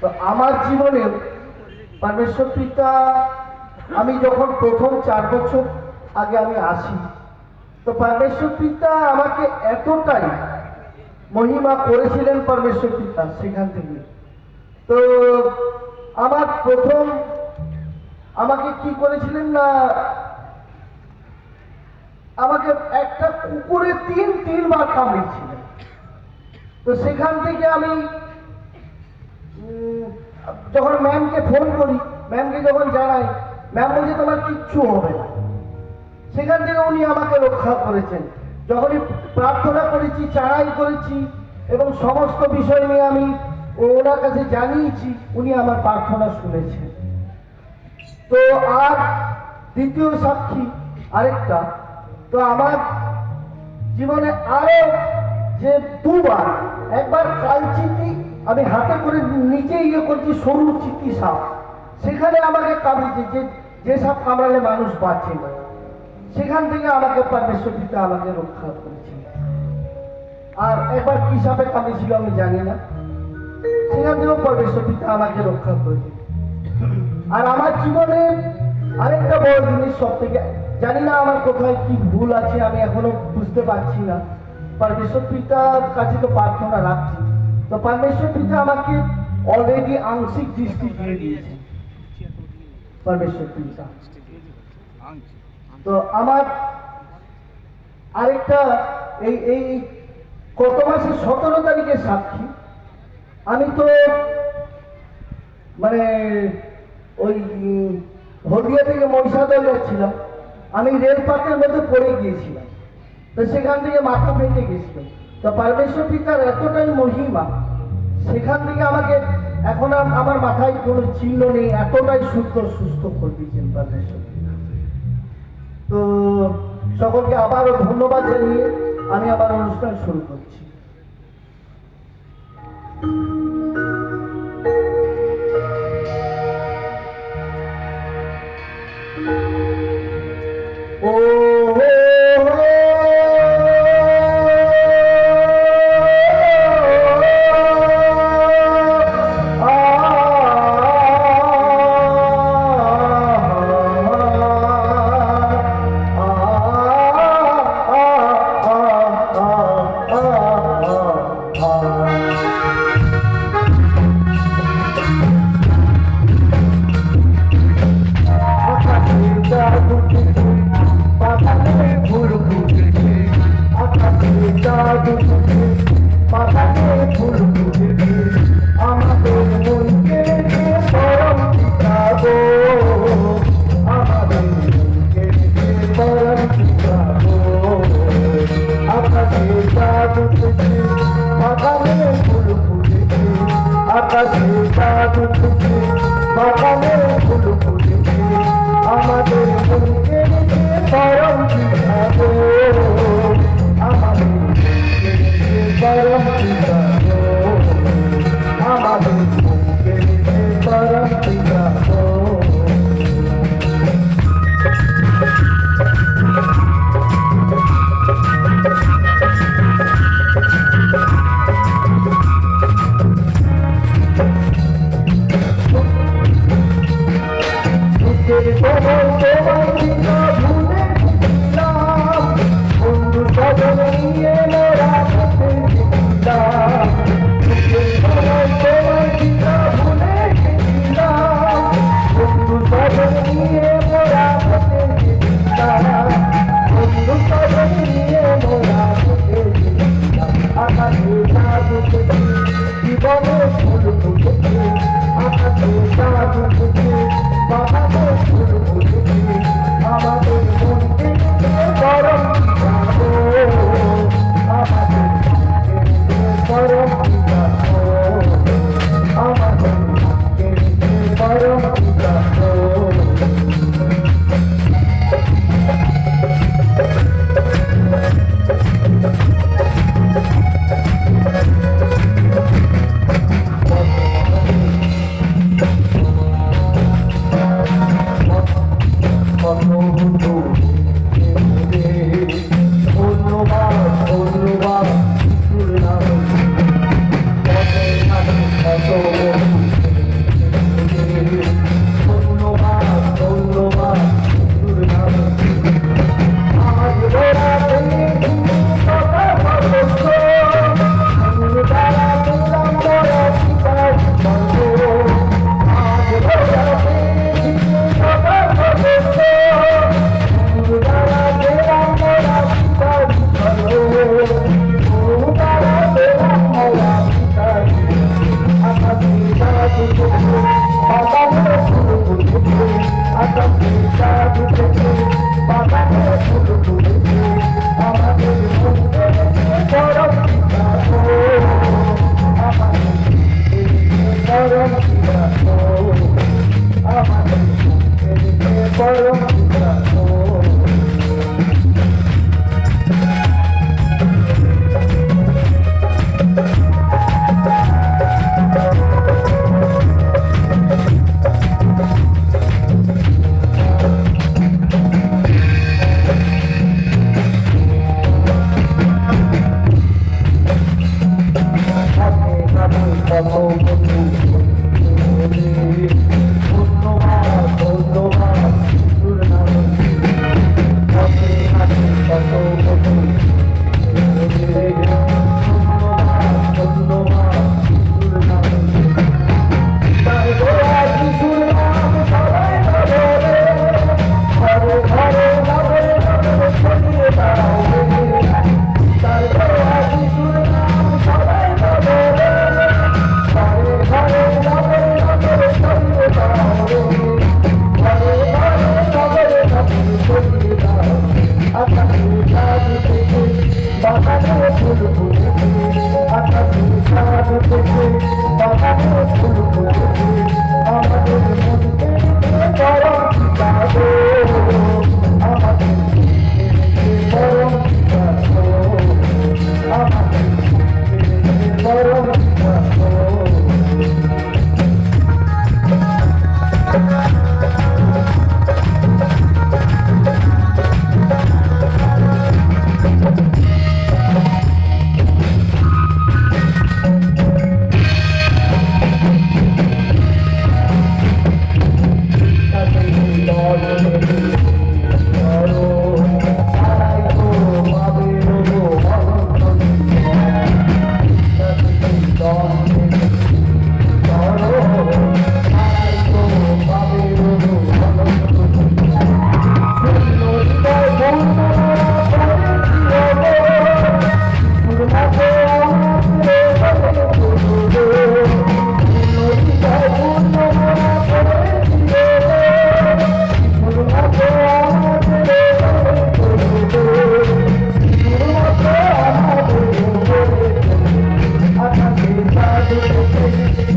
তো আমার জীবনে পরমেশ্বর পিতা, আমি যখন প্রথম 4 বছর আগে আমি আসি, তো পরমেশ্বর পিতা আমাকে এতটাই মহিমা করেছিলেন পরমেশ্বর পিতা সেখান থেকে। তো আমার প্রথম আমাকে কি করেছিলেন না, আমাকে একটা কুকুরে 3বার কামড়েছিলেন। তো সেখান থেকে আমি যখন ম্যামকে ফোন করি, ম্যামকে যখন জানাই, ম্যাম বলছে তোমার কিচ্ছু হবে না। সেখান থেকে উনি আমাকে রক্ষা করেছেন। যখনই প্রার্থনা করেছি, চাড়াই করেছি এবং সমস্ত বিষয় নিয়ে আমি ওনার কাছে জানিয়েছি, উনি আমার প্রার্থনা শুনেছেন। তো আর দ্বিতীয় সাক্ষী আরেকটা, তো আমার জীবনে আরো যে 2বার, একবার কালচিতি আমি হাতে করে নিচে করছি, সরু চিতি সাপ, সেখানে আমাকে কামড়েছে, যে সাপ কামড়ালে মানুষ বাঁচে না, সেখান থেকে আমাকে পরমেশ্বর পিতা আমাকে রক্ষা করেছে। আর একবার কি সাপে কামড়েছিল আমি জানি না, সেখান থেকেও পরমেশ্বর পিতা আমাকে রক্ষা করেছে। আর আমার জীবনে আরেকটা বড় জিনিস, সব থেকে জানি না আমার কোথায় কি ভুল আছে, আমি এখনো বুঝতে পারছি না। পরমেশ্বর পিতার কাছে তো প্রার্থনা রাখছি, তো পরমেশ্বর পিতা আমাকে অলরেডি আংশিক দৃষ্টি দিয়ে দিয়েছে পরমেশ্বর পিতা। তো আমার আরেকটা এই এই কত মাসের 17 তারিখের সাক্ষী, আমি তো মানে ওই হলদিয়া থেকে মহিষাদল যাচ্ছিলাম, আমি রেলপাতের মধ্যে পড়ে গিয়েছিলাম। তো সেখান থেকে মাথা ফেটে গেছিল। তো পরমেশ্বর পিতার এতটাই মহিমা, সেখান থেকে আমাকে এখন আমার মাথায় কোনো চিহ্ন নেই, এতটাই সুস্থ করে দিয়েছেন পরমেশ্বর পিতা। তো সকলকে আবারও ধন্যবাদ জানিয়ে আমি আমার অনুষ্ঠান শুরু করছি।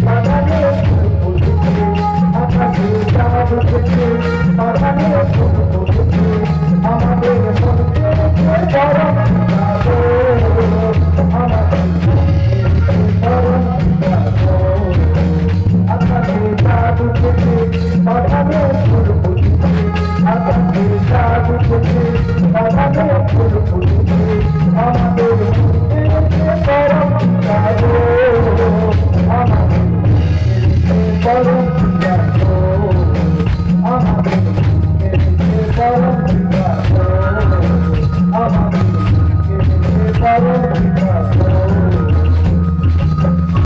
Bye.